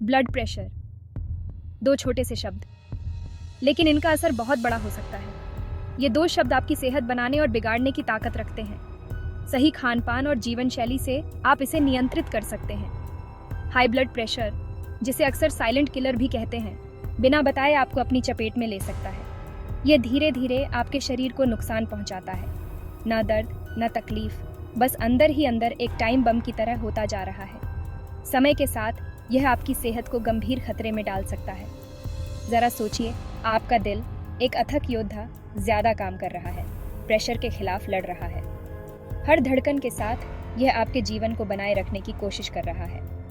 Blood pressure, दो छोटे से शब्द, लेकिन इनका असर बहुत बड़ा हो सकता है। ये दो शब्द आपकी सेहत बनाने और बिगाड़ने की ताकत रखते हैं। सही खान-पान और जीवन शैली से आप इसे नियंत्रित कर सकते हैं। हाई ब्लड प्रेशर, जिसे अक्सर साइलेंट किलर भी कहते हैं, बिना बताए आपको अपनी चपेट में ले सकता है। ये धीरे धीरे आपके शरीर को नुकसान पहुंचाता है। न दर्द, न तकलीफ, बस अंदर ही अंदर एक टाइम बम की तरह होता जा रहा है। समय के साथ यह आपकी सेहत को गंभीर खतरे में डाल सकता है। जरा सोचिए, आपका दिल, एक अथक योद्धा, ज्यादा काम कर रहा है, प्रेशर के खिलाफ लड़ रहा है। हर धड़कन के साथ यह आपके जीवन को बनाए रखने की कोशिश कर रहा है।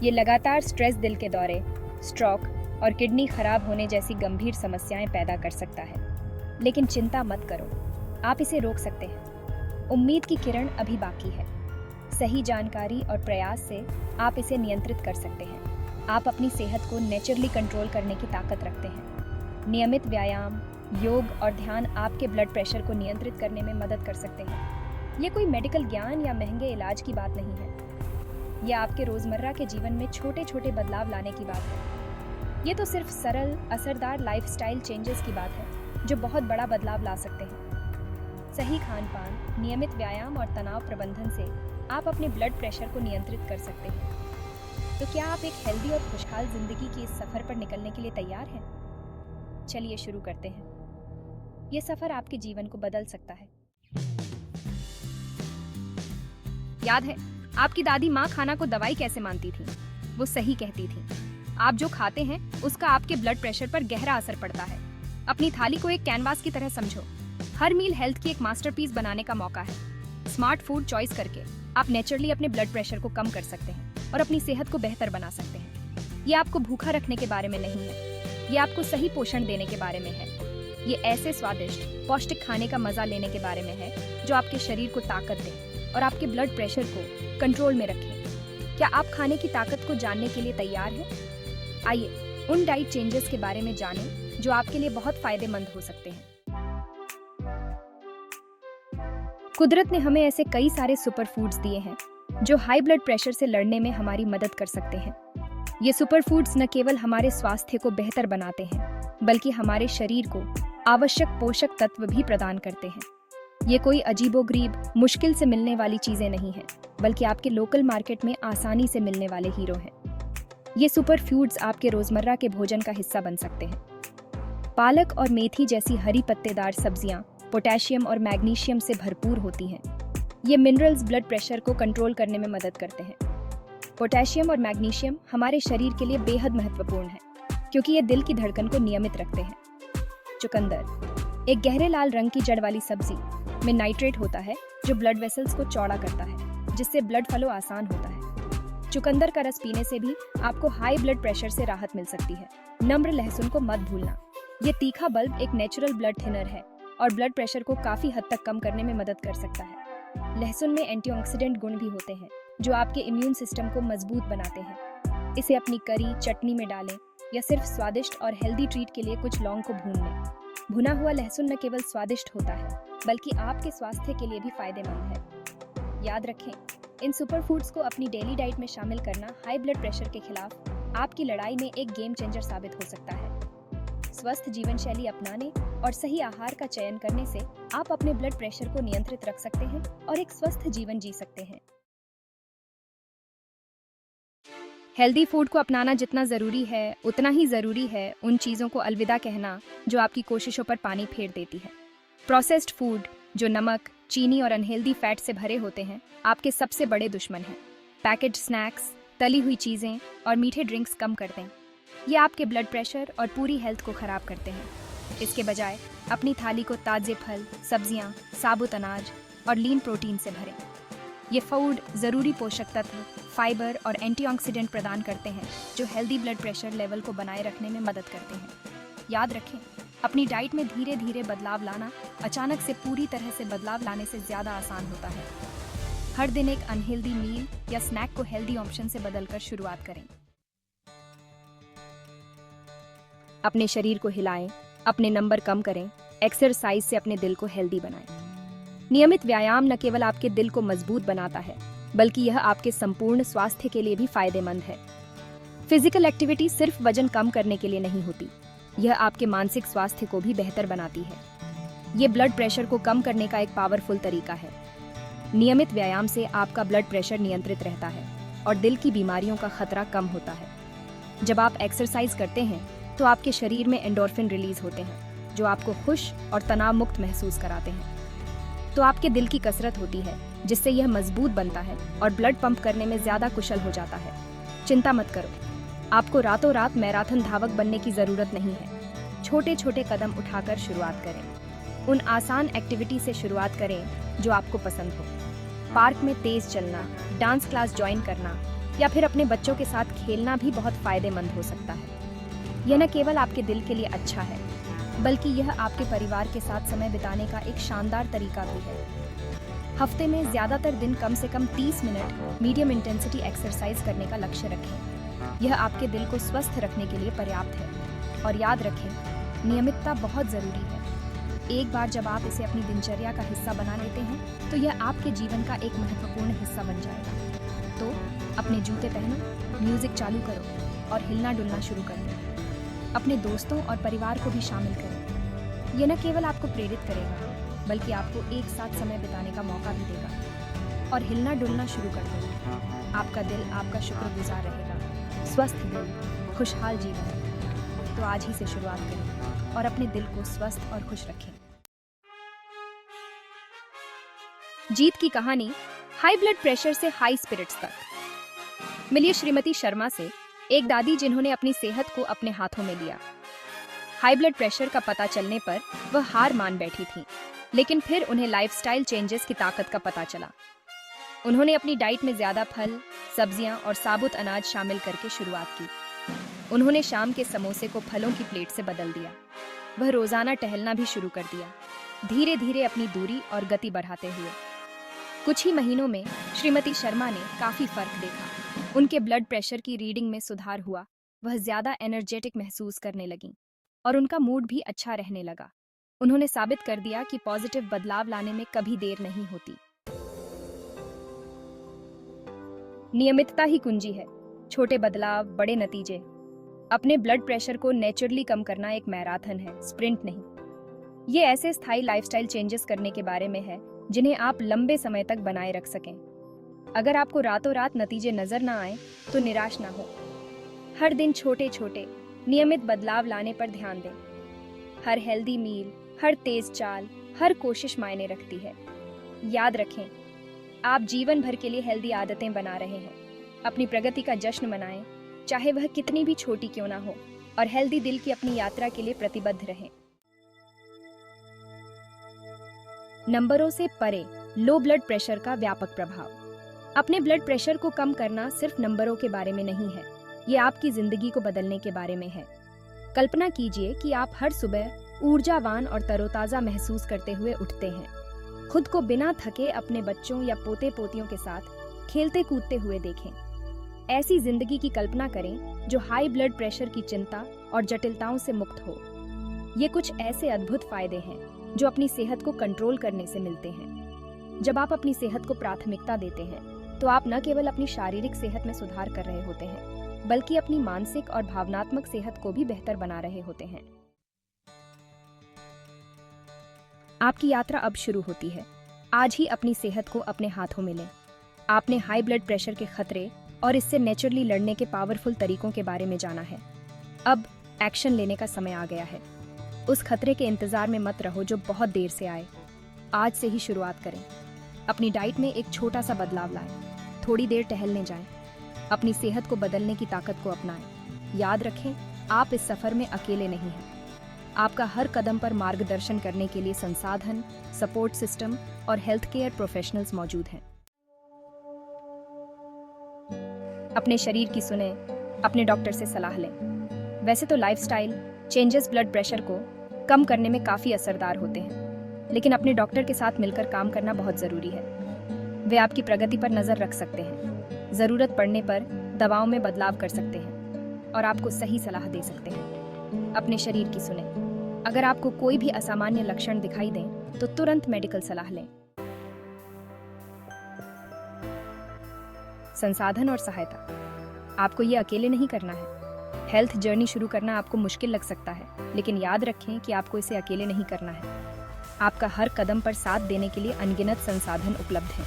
ये लगातार स्ट्रेस दिल के दौरे, स्ट्रोक और किडनी खराब होने जैसी गंभीर समस्याएं पैदा कर सकता है। लेकिन चिंता मत करो, आप इसे रोक सकते हैं। उम्मीद की किरण अभी बाकी है। सही जानकारी और प्रयास से आप इसे नियंत्रित कर सकते हैं। आप अपनी सेहत को नेचुरली कंट्रोल करने की ताकत रखते हैं। नियमित व्यायाम, योग और ध्यान आपके ब्लड प्रेशर को नियंत्रित करने में मदद कर सकते हैं। ये कोई मेडिकल ज्ञान या महंगे इलाज की बात नहीं है। यह आपके रोजमर्रा के जीवन में छोटे छोटे बदलाव लाने की बात है। ये तो सिर्फ सरल, असरदार लाइफस्टाइल चेंजेस की बात है जो बहुत बड़ा बदलाव ला सकते हैं। सही खान-पान, नियमित व्यायाम और तनाव प्रबंधन से आप अपने ब्लड प्रेशर को नियंत्रित कर सकते हैं। तो क्या आप एक हेल्दी और खुशहाल जिंदगी के इस सफर पर निकलने के लिए तैयार हैं? चलिए शुरू करते हैं। ये सफर आपके जीवन को बदल सकता है। याद है, आपकी दादी माँ खाना को दवाई कैसे मानती थी? वो सही कहती थी। आप जो खाते हैं उसका आपके ब्लड प्रेशर पर गहरा असर पड़ता है। अपनी थाली को एक कैनवास की तरह समझो। हर मील हेल्थ की एक मास्टरपीस बनाने का मौका है। स्मार्ट फूड चॉइस करके आप नेचुरली अपने ब्लड प्रेशर को कम कर सकते हैं और अपनी सेहत को बेहतर बना सकते हैं। ये आपको भूखा रखने के बारे में नहीं है, ये आपको सही पोषण देने के बारे में है। ये ऐसे स्वादिष्ट, पौष्टिक खाने का मजा लेने के बारे में है जो आपके शरीर को ताकत दे और आपके ब्लड प्रेशर को कंट्रोल में रखे। क्या आप खाने की ताकत को जानने के लिए तैयार हैं? आइए उन डाइट चेंजेस के बारे में जानें जो आपके लिए बहुत फायदेमंद हो सकते हैं। कुदरत ने हमें ऐसे कई सारे सुपर फूड्स दिए हैं जो हाई ब्लड प्रेशर से लड़ने में हमारी मदद कर सकते हैं। ये सुपर फूड्स न केवल हमारे स्वास्थ्य को बेहतर बनाते हैं, बल्कि हमारे शरीर को आवश्यक पोषक तत्व भी प्रदान करते हैं। ये कोई अजीबोगरीब, मुश्किल से मिलने वाली चीजें नहीं हैं, बल्कि आपके लोकल मार्केट में आसानी से मिलने वाले हीरो हैं। ये सुपर फूड्स आपके रोजमर्रा के भोजन का हिस्सा बन सकते हैं। पालक और मेथी जैसी हरी पत्तेदार सब्जियां पोटेशियम और मैग्नीशियम से भरपूर होती हैं। ये मिनरल्स ब्लड प्रेशर को कंट्रोल करने में मदद करते हैं। पोटेशियम और मैग्नीशियम हमारे शरीर के लिए बेहद महत्वपूर्ण है, क्योंकि ये दिल की धड़कन को नियमित रखते हैं। चुकंदर, एक गहरे लाल रंग की जड़ वाली सब्जी में नाइट्रेट होता है जो ब्लड वेसल्स को चौड़ा करता है, जिससे ब्लड फ्लो आसान होता है। चुकंदर का रस पीने से भी आपको हाई ब्लड प्रेशर से राहत मिल सकती है। नम्र लहसुन को मत भूलना। ये तीखा बल्ब एक नेचुरल ब्लड थिनर है और ब्लड प्रेशर को काफी हद तक कम करने में मदद कर सकता है। लहसुन में एंटीऑक्सीडेंट गुण भी होते हैं जो आपके इम्यून सिस्टम को मजबूत बनाते हैं। इसे अपनी करी, चटनी में डालें या सिर्फ स्वादिष्ट और हेल्दी ट्रीट के लिए कुछ लौंग को भून लें। भुना हुआ लहसुन न केवल स्वादिष्ट होता है, बल्कि आपके स्वास्थ्य के लिए भी फायदेमंद है। याद रखें, इन सुपर फूड्स को अपनी डेली डाइट में शामिल करना हाई ब्लड प्रेशर के खिलाफ आपकी लड़ाई में एक गेम चेंजर साबित हो सकता है। स्वस्थ जीवन शैली अपनाने और सही आहार का चयन करने से आप अपने ब्लड प्रेशर को नियंत्रित रख सकते हैं और एक स्वस्थ जीवन जी सकते हैं। हेल्दी फूड को अपनाना जितना जरूरी है, उतना ही जरूरी है उन चीजों को अलविदा कहना जो आपकी कोशिशों पर पानी फेर देती है। प्रोसेस्ड फूड, जो नमक, चीनी और अनहेल्दी फैट से भरे होते हैं, आपके सबसे बड़े दुश्मन हैं। पैकेज्ड स्नैक्स, तली हुई चीजें और मीठे ड्रिंक्स कम कर दें। ये आपके ब्लड प्रेशर और पूरी हेल्थ को खराब करते हैं। इसके बजाय अपनी थाली को ताजे फल, सब्जियां, साबुत अनाज और लीन प्रोटीन से भरें। ये फूड जरूरी पोषक तत्व, फाइबर और एंटीऑक्सीडेंट प्रदान करते हैं जो हेल्दी ब्लड प्रेशर लेवल को बनाए रखने में मदद करते हैं। याद रखें, अपनी डाइट में धीरे धीरे बदलाव लाना अचानक से पूरी तरह से बदलाव लाने से ज्यादा आसान होता है। हर दिन एक अनहेल्दी मील या स्नैक को हेल्दी ऑप्शन से बदलकर शुरुआत करें। अपने शरीर को हिलाएं, अपने नंबर कम करें, एक्सरसाइज से अपने दिल को हेल्दी बनाएं। नियमित व्यायाम न केवल आपके दिल को मजबूत बनाता है, बल्कि यह आपके संपूर्ण स्वास्थ्य के लिए भी फायदेमंद है। फिजिकल एक्टिविटी सिर्फ वजन कम करने के लिए नहीं होती, यह आपके मानसिक स्वास्थ्य को भी बेहतर बनाती है। ये ब्लड प्रेशर को कम करने का एक पावरफुल तरीका है। नियमित व्यायाम से आपका ब्लड प्रेशर नियंत्रित रहता है और दिल की बीमारियों का खतरा कम होता है। जब आप एक्सरसाइज करते हैं तो आपके शरीर में एंडोर्फिन रिलीज होते हैं, जो आपको खुश और तनाव मुक्त महसूस कराते हैं। तो आपके दिल की कसरत होती है, जिससे यह मजबूत बनता है और ब्लड पंप करने में ज्यादा कुशल हो जाता है। चिंता मत करो, आपको रातों रात मैराथन धावक बनने की जरूरत नहीं है। छोटे छोटे कदम उठाकर शुरुआत करें। उन आसान एक्टिविटी से शुरुआत करें जो आपको पसंद हो। पार्क में तेज चलना, डांस क्लास ज्वाइन करना या फिर अपने बच्चों के साथ खेलना भी बहुत फायदेमंद हो सकता है। यह न केवल आपके दिल के लिए अच्छा है, बल्कि यह आपके परिवार के साथ समय बिताने का एक शानदार तरीका भी है। हफ्ते में ज्यादातर दिन कम से कम 30 मिनट मीडियम इंटेंसिटी एक्सरसाइज करने का लक्ष्य रखें। यह आपके दिल को स्वस्थ रखने के लिए पर्याप्त है। और याद रखें, नियमितता बहुत जरूरी है। एक बार जब आप इसे अपनी दिनचर्या का हिस्सा बना लेते हैं तो यह आपके जीवन का एक महत्वपूर्ण हिस्सा बन जाएगा। तो अपने जूते पहनो, म्यूजिक चालू करो और हिलना डुलना शुरू कर दो। अपने दोस्तों और परिवार को भी शामिल करें। यह न केवल आपको प्रेरित करेगा, बल्कि आपको एक साथ समय बिताने का मौका भी देगा। और हिलना डुलना शुरू कर दो। आपका दिल आपका शुक्रगुजार रहेगा। स्वस्थ दिल, खुशहाल जीवन। तो आज ही से शुरुआत करें और अपने दिल को स्वस्थ और खुश रखें। जीत की कहानी, हाई ब्लड प्रेशर से हाई स्पिरिट्स तक। मिलिए श्रीमती शर्मा से, एक दादी जिन्होंने अपनी सेहत को अपने हाथों में लिया। हाई ब्लड प्रेशर का पता चलने पर वह हार मान बैठी थीं, लेकिन फिर उन्हें लाइफस्टाइल चेंजेस की ताकत का पता चला। उन्होंने अपनी डाइट में ज्यादा फल, सब्जियां और साबुत अनाज शामिल करके शुरुआत की। उन्होंने शाम के समोसे को फलों की प्लेट से बदल दिया। वह रोजाना टहलना भी शुरू कर दिया, धीरे धीरे अपनी दूरी और गति बढ़ाते हुए। कुछ ही महीनों में श्रीमती शर्मा ने काफी फर्क देखा। उनके ब्लड प्रेशर की रीडिंग में सुधार हुआ, वह ज्यादा एनर्जेटिक महसूस करने लगीं और उनका मूड भी अच्छा रहने लगा। उन्होंने साबित कर दिया कि पॉजिटिव बदलाव लाने में कभी देर नहीं होती। नियमितता ही कुंजी है। छोटे बदलाव, बड़े नतीजे। अपने ब्लड प्रेशर को नेचुरली कम करना एक मैराथन है, स्प्रिंट नहीं। ये ऐसे स्थायी लाइफस्टाइल चेंजेस करने के बारे में है जिन्हें आप लंबे समय तक बनाए रख सकें। अगर आपको रातों रात नतीजे नजर ना आए तो निराश ना हो। हर दिन छोटे छोटे नियमित बदलाव लाने पर ध्यान दें। हर हेल्दी मील, हर तेज चाल, हर कोशिश मायने रखती है। याद रखें, आप जीवन भर के लिए हेल्दी आदतें बना रहे हैं। अपनी प्रगति का जश्न मनाएं, चाहे वह कितनी भी छोटी क्यों ना हो, और हेल्दी दिल की अपनी यात्रा के लिए प्रतिबद्ध रहें। नंबरों से परे लो ब्लड प्रेशर का व्यापक प्रभाव। अपने ब्लड प्रेशर को कम करना सिर्फ नंबरों के बारे में नहीं है, ये आपकी जिंदगी को बदलने के बारे में है। कल्पना कीजिए कि आप हर सुबह ऊर्जावान और तरोताजा महसूस करते हुए उठते हैं। खुद को बिना थके अपने बच्चों या पोते पोतियों के साथ खेलते कूदते हुए देखें। ऐसी जिंदगी की कल्पना करें जो हाई ब्लड प्रेशर की चिंता और जटिलताओं से मुक्त हो। ये कुछ ऐसे अद्भुत फायदे हैं जो अपनी सेहत को कंट्रोल करने से मिलते हैं। जब आप अपनी सेहत को प्राथमिकता देते हैं तो आप न केवल अपनी शारीरिक सेहत में सुधार कर रहे होते हैं, बल्कि अपनी मानसिक और भावनात्मक सेहत को भी बेहतर बना रहे होते हैं। आपकी यात्रा अब शुरू होती है। आज ही अपनी सेहत को अपने हाथों में लें। आपने हाई ब्लड प्रेशर के खतरे और इससे नेचुरली लड़ने के पावरफुल तरीकों के बारे में जाना है। अब एक्शन लेने का समय आ गया है। उस खतरे के इंतजार में मत रहो जो बहुत देर से आए। आज से ही शुरुआत करें। अपनी डाइट में एक छोटा सा बदलाव लाएं। थोड़ी देर टहलने जाएं। अपनी सेहत को बदलने की ताकत को अपनाएं। याद रखें, आप इस सफर में अकेले नहीं हैं। आपका हर कदम पर मार्गदर्शन करने के लिए संसाधन, सपोर्ट सिस्टम और हेल्थ केयर प्रोफेशनल्स मौजूद हैं। अपने शरीर की सुने, अपने डॉक्टर से सलाह लें। वैसे तो लाइफस्टाइल चेंजेस ब्लड प्रेशर को कम करने में काफ़ी असरदार होते हैं, लेकिन अपने डॉक्टर के साथ मिलकर काम करना बहुत ज़रूरी है। वे आपकी प्रगति पर नज़र रख सकते हैं, ज़रूरत पड़ने पर दवाओं में बदलाव कर सकते हैं और आपको सही सलाह दे सकते हैं। अपने शरीर की सुने। अगर आपको कोई भी असामान्य लक्षण दिखाई दें तो तुरंत मेडिकल सलाह लें। संसाधन और सहायता। आपको ये अकेले नहीं करना है। हेल्थ जर्नी शुरू करना आपको मुश्किल लग सकता है, लेकिन याद रखें कि आपको इसे अकेले नहीं करना है। आपका हर कदम पर साथ देने के लिए अनगिनत संसाधन उपलब्ध हैं।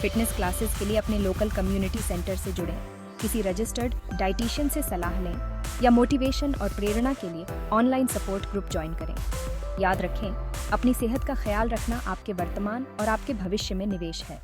फिटनेस क्लासेस के लिए अपने लोकल कम्युनिटी सेंटर से जुड़ें, किसी रजिस्टर्ड डाइटिशियन से सलाह लें या मोटिवेशन और प्रेरणा के लिए ऑनलाइन सपोर्ट ग्रुप ज्वाइन करें। याद रखें, अपनी सेहत का ख्याल रखना आपके वर्तमान और आपके भविष्य में निवेश है।